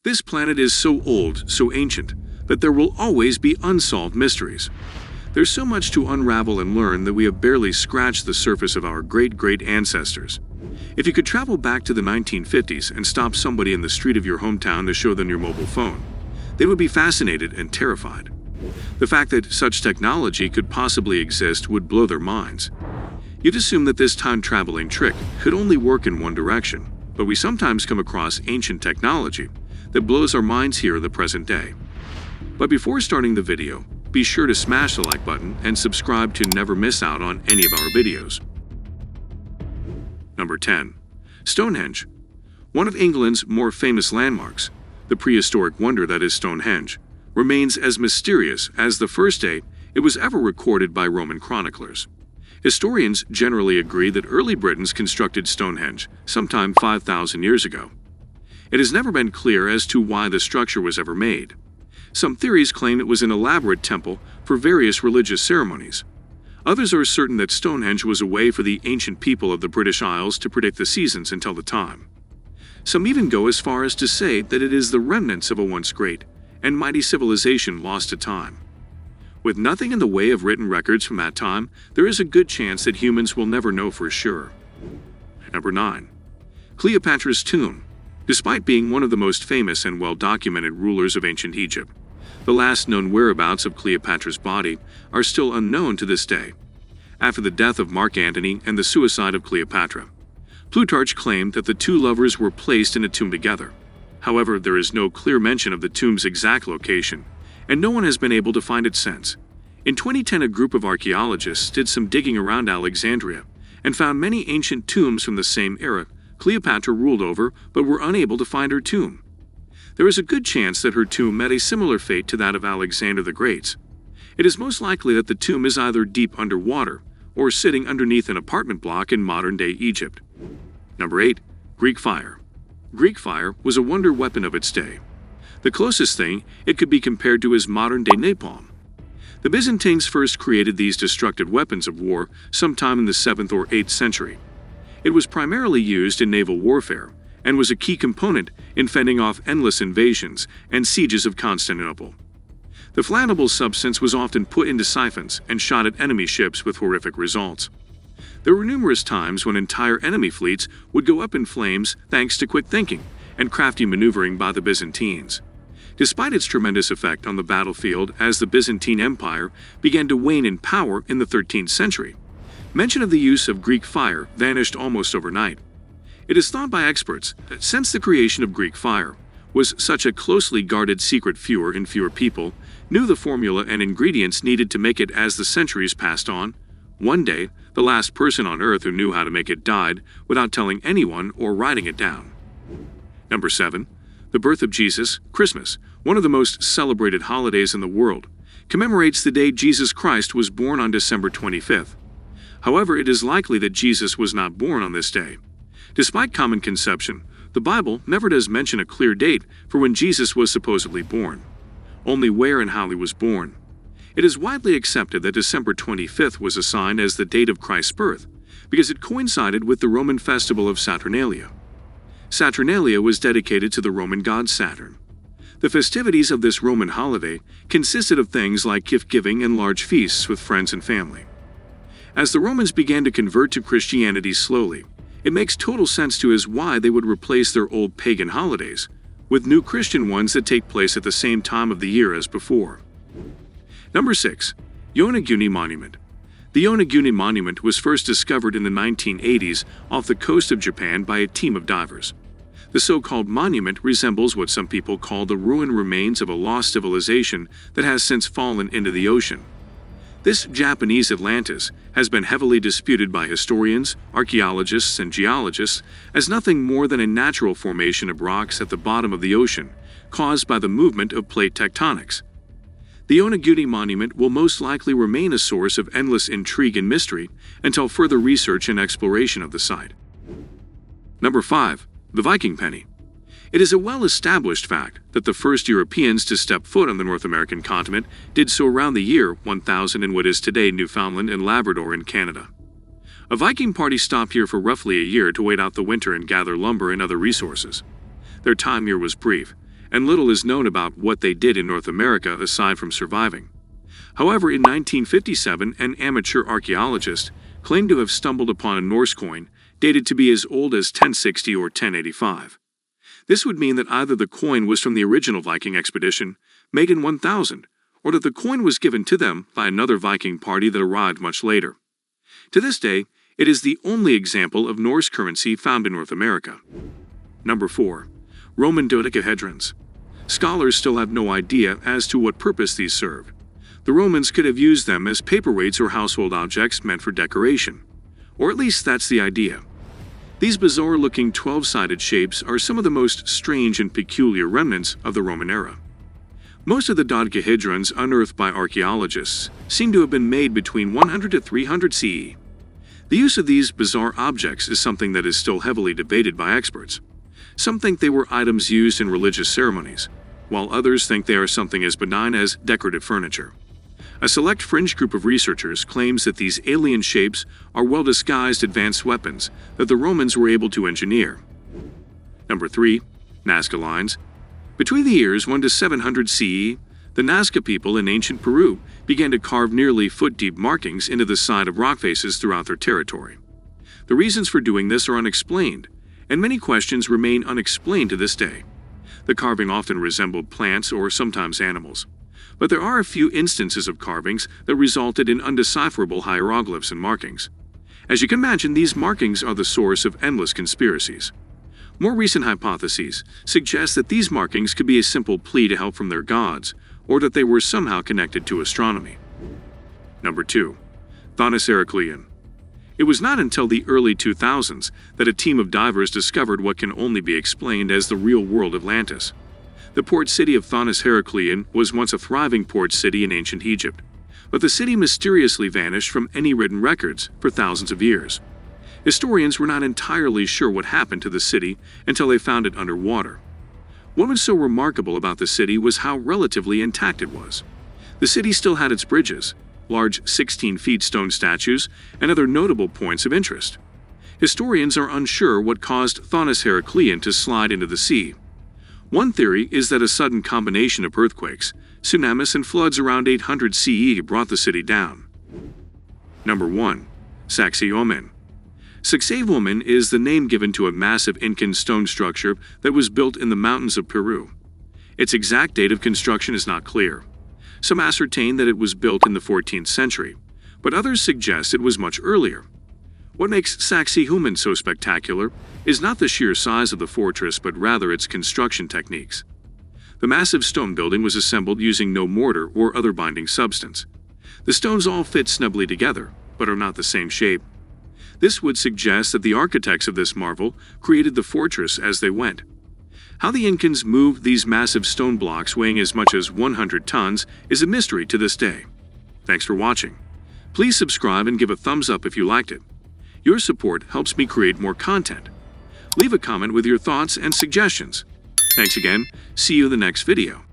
This planet is so old, so ancient, that there will always be unsolved mysteries. There's so much to unravel and learn that we have barely scratched the surface of our great ancestors. If you could travel back to the 1950s and stop somebody in the street of your hometown to show them your mobile phone, they would be fascinated and terrified. The fact that such technology could possibly exist would blow their minds. You'd assume that this time-traveling trick could only work in one direction, but we sometimes come across ancient technology that blows our minds here in the present day. But before starting the video, be sure to smash the like button and subscribe to never miss out on any of our videos. Number 10. Stonehenge. One of England's more famous landmarks, the prehistoric wonder that is Stonehenge, remains as mysterious as the first day it was ever recorded by Roman chroniclers. Historians generally agree that early Britons constructed Stonehenge sometime 5,000 years ago. It has never been clear as to why the structure was ever made. Some theories claim it was an elaborate temple for various religious ceremonies. Others are certain that Stonehenge was a way for the ancient people of the British Isles to predict the seasons and tell the time. Some even go as far as to say that it is the remnants of a once great and mighty civilization lost to time. With nothing in the way of written records from that time, there is a good chance that humans will never know for sure. Number 9. Cleopatra's tomb. Despite being one of the most famous and well-documented rulers of ancient Egypt, the last known whereabouts of Cleopatra's body are still unknown to this day. After the death of Mark Antony and the suicide of Cleopatra, Plutarch claimed that the two lovers were placed in a tomb together. However, there is no clear mention of the tomb's exact location, and no one has been able to find it since. In 2010, a group of archaeologists did some digging around Alexandria and found many ancient tombs from the same era Cleopatra ruled over, but were unable to find her tomb. There is a good chance that her tomb met a similar fate to that of Alexander the Great's. It is most likely that the tomb is either deep underwater or sitting underneath an apartment block in modern-day Egypt. Number 8. Greek fire. Greek fire was a wonder weapon of its day. The closest thing it could be compared to is modern-day napalm. The Byzantines first created these destructive weapons of war sometime in the 7th or 8th century. It was primarily used in naval warfare and was a key component in fending off endless invasions and sieges of Constantinople. The flammable substance was often put into siphons and shot at enemy ships with horrific results. There were numerous times when entire enemy fleets would go up in flames thanks to quick thinking and crafty maneuvering by the Byzantines. Despite its tremendous effect on the battlefield as the Byzantine Empire began to wane in power in the 13th century, mention of the use of Greek fire vanished almost overnight. It is thought by experts that since the creation of Greek fire was such a closely guarded secret, fewer and fewer people knew the formula and ingredients needed to make it. As the centuries passed on, one day, the last person on Earth who knew how to make it died without telling anyone or writing it down. Number 7. The birth of Jesus, Christmas, one of the most celebrated holidays in the world, commemorates the day Jesus Christ was born on December 25th. However, it is likely that Jesus was not born on this day. Despite common conception, the Bible never does mention a clear date for when Jesus was supposedly born, only where and how he was born. It is widely accepted that December 25th was assigned as the date of Christ's birth because it coincided with the Roman festival of Saturnalia. Saturnalia was dedicated to the Roman god Saturn. The festivities of this Roman holiday consisted of things like gift-giving and large feasts with friends and family. As the Romans began to convert to Christianity slowly, it makes total sense to us why they would replace their old pagan holidays with new Christian ones that take place at the same time of the year as before. Number 6. Yonaguni Monument. The Yonaguni Monument was first discovered in the 1980s off the coast of Japan by a team of divers. The so-called monument resembles what some people call the ruined remains of a lost civilization that has since fallen into the ocean. This Japanese Atlantis has been heavily disputed by historians, archaeologists, and geologists as nothing more than a natural formation of rocks at the bottom of the ocean, caused by the movement of plate tectonics. The Yonaguni Monument will most likely remain a source of endless intrigue and mystery until further research and exploration of the site. Number 5. The Viking Penny. It is a well-established fact that the first Europeans to step foot on the North American continent did so around the year 1000 in what is today Newfoundland and Labrador in Canada. A Viking party stopped here for roughly a year to wait out the winter and gather lumber and other resources. Their time here was brief, and little is known about what they did in North America aside from surviving. However, in 1957, an amateur archaeologist claimed to have stumbled upon a Norse coin dated to be as old as 1060 or 1085. This would mean that either the coin was from the original Viking expedition, made in 1000, or that the coin was given to them by another Viking party that arrived much later. To this day, it is the only example of Norse currency found in North America. Number 4. Roman dodecahedrons. Scholars still have no idea as to what purpose these served. The Romans could have used them as paperweights or household objects meant for decoration. Or at least that's the idea. These bizarre-looking 12-sided shapes are some of the most strange and peculiar remnants of the Roman era. Most of the dodecahedrons unearthed by archaeologists seem to have been made between 100 to 300 CE. The use of these bizarre objects is something that is still heavily debated by experts. Some think they were items used in religious ceremonies, while others think they are something as benign as decorative furniture. A select fringe group of researchers claims that these alien shapes are well-disguised advanced weapons that the Romans were able to engineer. Number 3. Nazca lines. Between the years 1 to 700 CE, the Nazca people in ancient Peru began to carve nearly foot-deep markings into the side of rock faces throughout their territory. The reasons for doing this are unexplained, and many questions remain unexplained to this day. The carving often resembled plants or sometimes animals. But there are a few instances of carvings that resulted in undecipherable hieroglyphs and markings. As you can imagine, these markings are the source of endless conspiracies. More recent hypotheses suggest that these markings could be a simple plea to help from their gods, or that they were somehow connected to astronomy. Number 2. Thonis Heraclean. It was not until the early 2000s that a team of divers discovered what can only be explained as the real-world Atlantis. The port city of Thonis Heraclean was once a thriving port city in ancient Egypt, but the city mysteriously vanished from any written records for thousands of years. Historians were not entirely sure what happened to the city until they found it underwater. What was so remarkable about the city was how relatively intact it was. The city still had its bridges, large 16-feet stone statues, and other notable points of interest. Historians are unsure what caused Thonis Heraclean to slide into the sea. One theory is that a sudden combination of earthquakes, tsunamis, and floods around 800 CE brought the city down. Number 1. Sacsayhuaman. Sacsayhuaman is the name given to a massive Incan stone structure that was built in the mountains of Peru. Its exact date of construction is not clear. Some ascertain that it was built in the 14th century, but others suggest it was much earlier. What makes Sacsayhuaman so spectacular is not the sheer size of the fortress but rather its construction techniques. The massive stone building was assembled using no mortar or other binding substance. The stones all fit snugly together, but are not the same shape. This would suggest that the architects of this marvel created the fortress as they went. How the Incans moved these massive stone blocks weighing as much as 100 tons is a mystery to this day. Thanks for watching. Please subscribe and give a thumbs up if you liked it. Your support helps me create more content. Leave a comment with your thoughts and suggestions. Thanks again. See you in the next video.